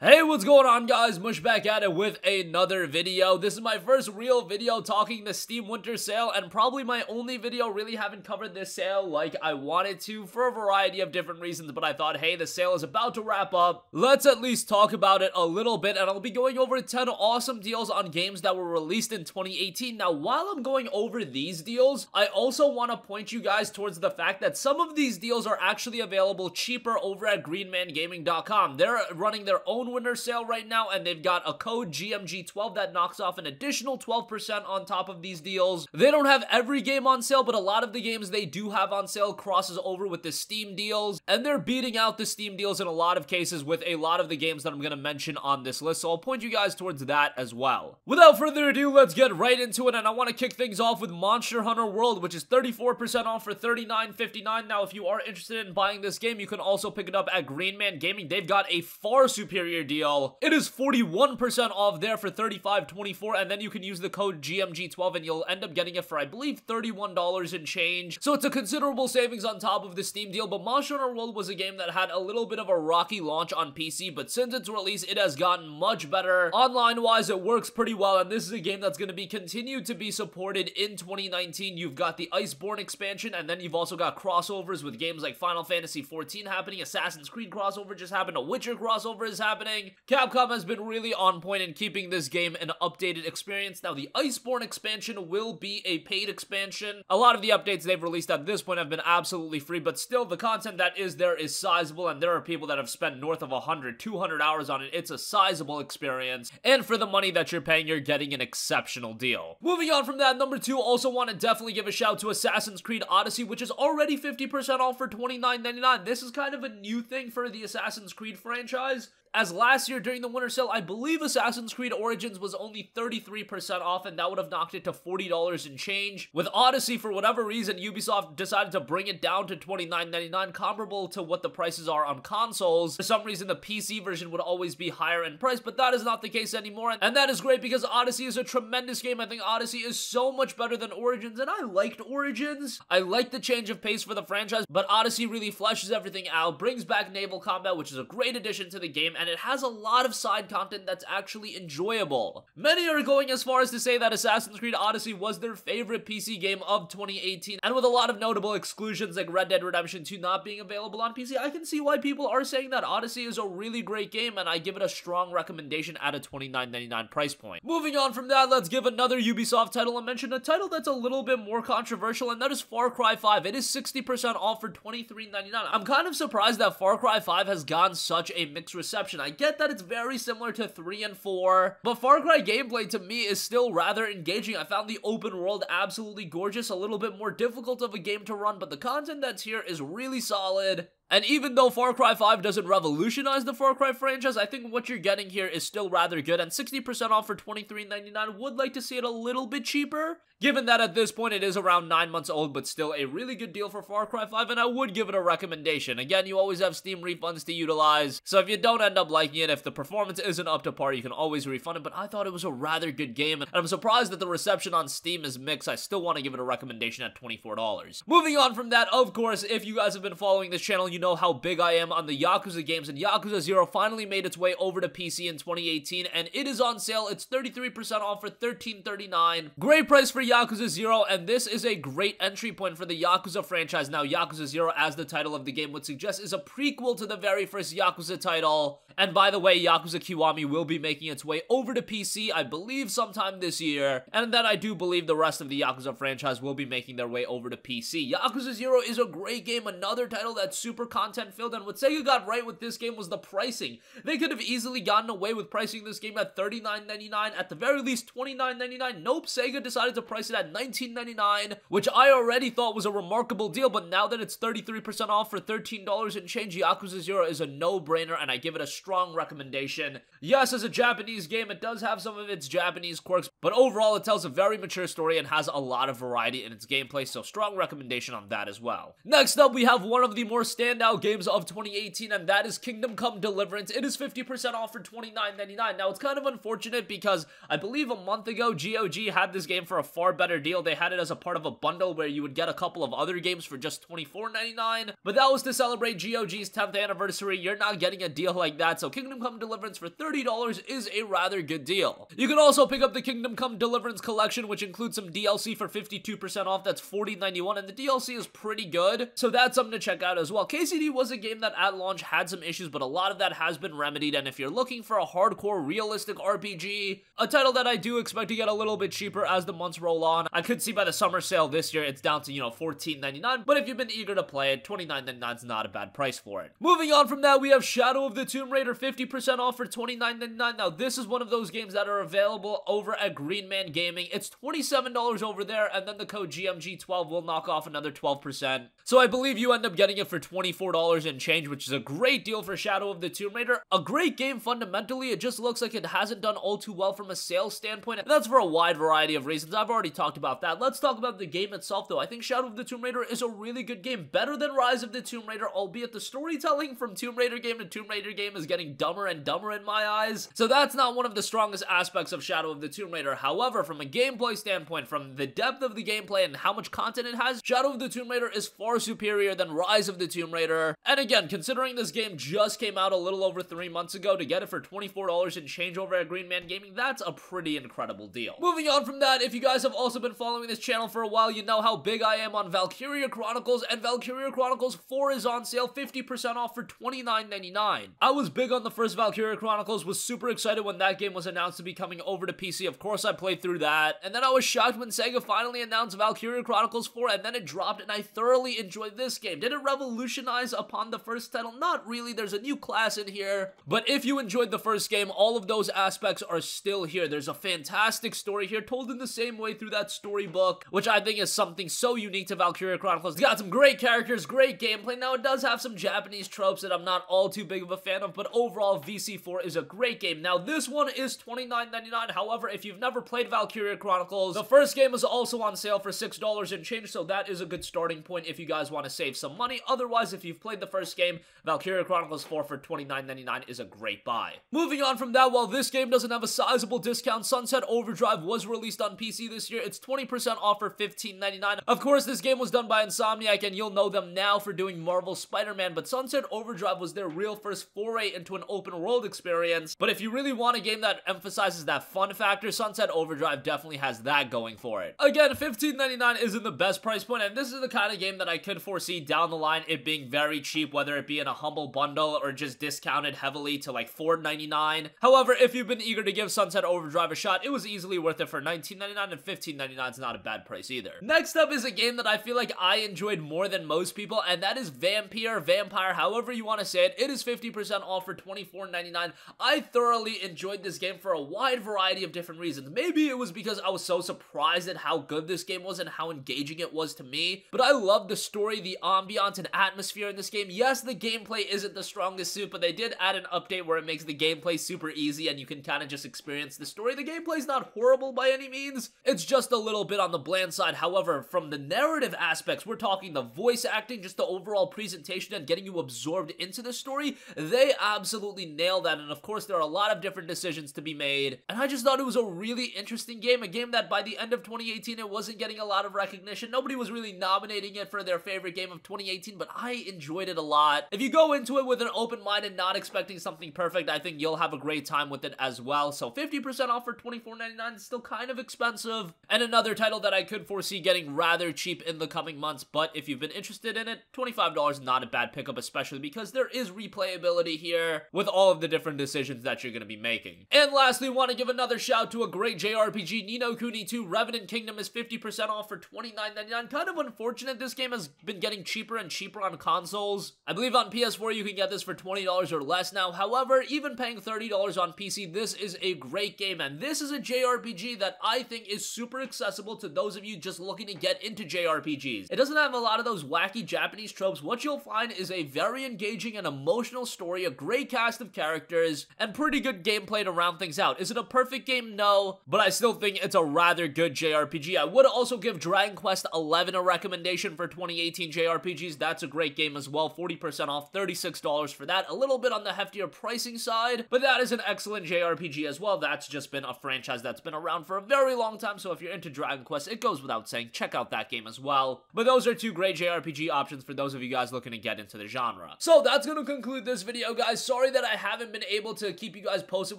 Hey, what's going on, guys? Mush back at it with another video. This is my first real video talking the Steam Winter Sale, and probably my only video really haven't covered this sale like I wanted to for a variety of different reasons, but I thought, hey, the sale is about to wrap up. Let's at least talk about it a little bit, and I'll be going over 10 awesome deals on games that were released in 2018. Now, while I'm going over these deals, I also want to point you guys towards the fact that some of these deals are actually available cheaper over at greenmangaming.com. They're running their own winter sale right now, and they've got a code GMG12 that knocks off an additional 12% on top of these deals. They don't have every game on sale, but a lot of the games they do have on sale crosses over with the Steam deals, and they're beating out the Steam deals in a lot of cases with a lot of the games that I'm going to mention on this list, so I'll point you guys towards that as well. Without further ado, let's get right into it, and I want to kick things off with Monster Hunter World, which is 34% off for $39.59. Now, if you are interested in buying this game, you can also pick it up at Green Man Gaming. They've got a far superior deal. It is 41% off there for $35.24, and then you can use the code GMG12 and you'll end up getting it for, I believe, $31 and change. So it's a considerable savings on top of the Steam deal, but Monster Hunter World was a game that had a little bit of a rocky launch on PC, but since its release, it has gotten much better. Online-wise, it works pretty well, and this is a game that's going to be continued to be supported in 2019. You've got the Iceborne expansion, and then you've also got crossovers with games like Final Fantasy XIV happening, Assassin's Creed crossover just happened, a Witcher crossover is happening. Capcom has been really on point in keeping this game an updated experience. Now, the Iceborne expansion will be a paid expansion. A lot of the updates they've released at this point have been absolutely free, but still, the content that is there is sizable, and there are people that have spent north of 100, 200 hours on it. It's a sizable experience, and for the money that you're paying, you're getting an exceptional deal. Moving on from that, number 2, also want to definitely give a shout to Assassin's Creed Odyssey, which is already 50% off for $29.99. This is kind of a new thing for the Assassin's Creed franchise, as last year during the winter sale, I believe Assassin's Creed Origins was only 33% off, and that would have knocked it to $40 and change. With Odyssey, for whatever reason, Ubisoft decided to bring it down to $29.99, comparable to what the prices are on consoles. For some reason, the PC version would always be higher in price, but that is not the case anymore, and that is great because Odyssey is a tremendous game. I think Odyssey is so much better than Origins, and I liked Origins. I liked the change of pace for the franchise, but Odyssey really fleshes everything out, brings back naval combat, which is a great addition to the game, and it has a lot of side content that's actually enjoyable. Many are going as far as to say that Assassin's Creed Odyssey was their favorite PC game of 2018, and with a lot of notable exclusions like Red Dead Redemption 2 not being available on PC, I can see why people are saying that Odyssey is a really great game, and I give it a strong recommendation at a $29.99 price point. Moving on from that, let's give another Ubisoft title and mention a title that's a little bit more controversial, and that is Far Cry 5. It is 60% off for $23.99. I'm kind of surprised that Far Cry 5 has gotten such a mixed reception. I get that it's very similar to 3 and 4, but Far Cry gameplay to me is still rather engaging. I found the open world absolutely gorgeous, a little bit more difficult of a game to run, but the content that's here is really solid. And even though Far Cry 5 doesn't revolutionize the Far Cry franchise, I think what you're getting here is still rather good, and 60% off for $23.99. Would like to see it a little bit cheaper, given that at this point it is around 9 months old, but still a really good deal for Far Cry 5, and I would give it a recommendation. Again, you always have Steam refunds to utilize, so if you don't end up liking it, if the performance isn't up to par, you can always refund it, but I thought it was a rather good game, and I'm surprised that the reception on Steam is mixed. I still want to give it a recommendation at $24. Moving on from that, of course, if you guys have been following this channel, you know how big I am on the Yakuza games, and Yakuza Zero finally made its way over to PC in 2018, and it is on sale. It's 33% off for $13.39. Great price for Yakuza Zero, and this is a great entry point for the Yakuza franchise. Now, Yakuza Zero, as the title of the game would suggest, is a prequel to the very first Yakuza title, and by the way, Yakuza Kiwami will be making its way over to PC, I believe sometime this year, and then I do believe the rest of the Yakuza franchise will be making their way over to PC. Yakuza Zero is a great game, another title that's super content-filled, and what Sega got right with this game was the pricing. They could have easily gotten away with pricing this game at $39.99, at the very least $29.99. Nope, Sega decided to price it at $19.99, which I already thought was a remarkable deal, but now that it's 33% off for $13 and change, Yakuza Zero is a no-brainer, and I give it a strong recommendation. Yes, as a Japanese game, it does have some of its Japanese quirks, but overall it tells a very mature story and has a lot of variety in its gameplay, so strong recommendation on that as well. Next up, we have one of the more standout games of 2018, and that is Kingdom Come Deliverance. It is 50% off for $29.99. Now, it's kind of unfortunate because I believe a month ago, GOG had this game for a far better deal. They had it as a part of a bundle where you would get a couple of other games for just $24.99, but that was to celebrate GOG's 10th anniversary. You're not getting a deal like that that, so Kingdom Come Deliverance for $30 is a rather good deal. You can also pick up the Kingdom Come Deliverance collection, which includes some DLC for 52% off. That's $40.91, and the DLC is pretty good, so that's something to check out as well. KCD was a game that at launch had some issues, but a lot of that has been remedied, and if you're looking for a hardcore realistic RPG, a title that I do expect to get a little bit cheaper as the months roll on. I could see by the summer sale this year it's down to, $14.99, but if you've been eager to play it, $29.99 is not a bad price for it. Moving on from that, we have Shadow of the Tomb Raider 50% off for $29.99. Now this is one of those games that are available over at Green Man Gaming. It's $27 over there, and then the code GMG12 will knock off another 12%. So I believe you end up getting it for $24 and change, which is a great deal for Shadow of the Tomb Raider. A great game fundamentally. It just looks like it hasn't done all too well from a sales standpoint, and that's for a wide variety of reasons. I've already talked about that. Let's talk about the game itself though. I think Shadow of the Tomb Raider is a really good game, better than Rise of the Tomb Raider, albeit the storytelling from Tomb Raider game to Tomb Raider game is getting dumber and dumber in my eyes, so that's not one of the strongest aspects of Shadow of the Tomb Raider. However, from a gameplay standpoint, from the depth of the gameplay and how much content it has, Shadow of the Tomb Raider is far superior than Rise of the Tomb Raider. And again, considering this game just came out a little over 3 months ago, to get it for $24 and change over at Green Man Gaming, that's a pretty incredible deal. Moving on from that, if you guys have also been following this channel for a while, you know how big I am on Valkyria Chronicles, and Valkyria Chronicles 4 is on sale, 50% off for $29.99. I was big on the first Valkyria Chronicles, was super excited when that game was announced to be coming over to PC. Of course I played through that, and then I was shocked when Sega finally announced Valkyria Chronicles 4, and then it dropped, and I thoroughly enjoyed this game. Did it revolutionize upon the first title? Not really. There's a new class in here, but if you enjoyed the first game, all of those aspects are still here. There's a fantastic story here, told in the same way through that storybook, which I think is something so unique to Valkyria Chronicles. It's got some great characters, great gameplay. Now, it does have some Japanese tropes that I'm not all too big of a fan of, but overall, VC4 is a great game. Now, this one is $29.99. However, if you've never played Valkyria Chronicles, the first game is also on sale for $6 and change, so that is a good starting point if you guys want to save some money. Otherwise, if you've played the first game, Valkyria Chronicles 4 for $29.99 is a great buy. Moving on from that, while this game doesn't have a sizable discount, Sunset Overdrive was released on PC this year. It's 20% off for $15.99. Of course, this game was done by Insomniac, and you'll know them now for doing Marvel's Spider-Man, but Sunset Overdrive was their real first foray into an open world experience. But if you really want a game that emphasizes that fun factor, Sunset Overdrive definitely has that going for it. Again, $15.99 isn't the best price point, and this is the kind of game that I could foresee down the line it being very cheap, whether it be in a humble bundle or just discounted heavily to like $4.99. However, if you've been eager to give Sunset Overdrive a shot, it was easily worth it for $19.99, and $15.99 is not a bad price either. Next up is a game that I feel like I enjoyed more than most people, and that is Vampire, however you want to say it. It is 50% off for $24.99. I thoroughly enjoyed this game for a wide variety of different reasons. Maybe it was because I was so surprised at how good this game was and how engaging it was to me, but I loved the story, the ambiance, and atmosphere in this game. Yes, the gameplay isn't the strongest suit, but they did add an update where it makes the gameplay super easy and you can kind of just experience the story. The gameplay's not horrible by any means. It's just a little bit on the bland side. However, from the narrative aspects, we're talking the voice acting, just the overall presentation and getting you absorbed into the story, they absolutely nail that. And of course, there are a lot of different decisions to be made, and I just thought it was a really interesting game, a game that by the end of 2018, it wasn't getting a lot of recognition. Nobody was really nominating it for their favorite game of 2018, but I enjoyed it a lot. If you go into it with an open mind and not expecting something perfect, I think you'll have a great time with it as well. So 50% off for $24.99 is still kind of expensive, and another title that I could foresee getting rather cheap in the coming months, but if you've been interested in it, $25 not a bad pickup, especially because there is replayability here with all of the different decisions that you're going to be making. And lastly, want to give another shout to a great JRPG, Ninokuni 2 Revenant Kingdom is 50% off for $29.99. Kind of unfortunate, this game has been getting cheaper and cheaper on consoles. I believe on PS4 you can get this for $20 or less now. However, even paying $30 on PC, this is a great game, and this is a JRPG that I think is super accessible to those of you just looking to get into JRPGs. It doesn't have a lot of those wacky Japanese tropes. What you'll find is a very engaging and emotional story, a great cast of characters, and pretty good gameplay to round things out. Is it a perfect game? No, but I still think it's a rather good JRPG. I would also give Dragon Quest XI a recommendation for 2018 JRPGs. That's a great game as well, 40% off, $36 for that. A little bit on the heftier pricing side, but that is an excellent JRPG as well. That's just been a franchise that's been around for a very long time, so if you're into Dragon Quest, it goes without saying, check out that game as well. But those are two great JRPG options for those of you guys looking to get into the genre. So that's going to conclude this video, guys. sorry that I haven't been able to keep you guys posted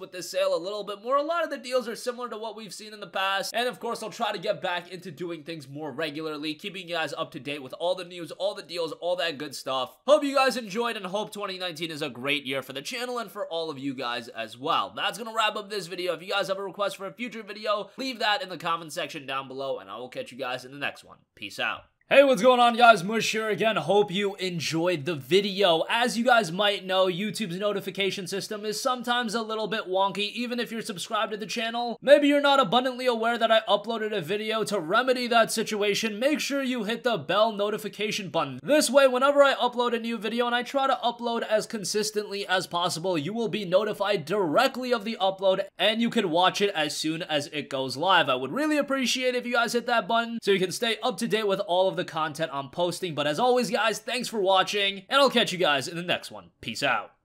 with this sale a little bit more. A lot of the deals are similar to what we've seen in the past, and of course I'll try to get back into doing things more regularly, keeping you guys up to date with all the news, all the deals, all that good stuff. Hope you guys enjoyed and hope 2019 is a great year for the channel and for all of you guys as well. That's gonna wrap up this video. If you guys have a request for a future video, leave that in the comment section down below, and I will catch you guys in the next one. Peace out. Hey, what's going on, guys? Mush here again. Hope you enjoyed the video. As you guys might know, YouTube's notification system is sometimes a little bit wonky, even if you're subscribed to the channel. Maybe you're not abundantly aware that I uploaded a video. To remedy that situation, make sure you hit the bell notification button. This way, whenever I upload a new video, and I try to upload as consistently as possible, you will be notified directly of the upload, and you can watch it as soon as it goes live. I would really appreciate it if you guys hit that button so you can stay up to date with all of the content I'm posting. But as always, guys, thanks for watching, and I'll catch you guys in the next one. Peace out.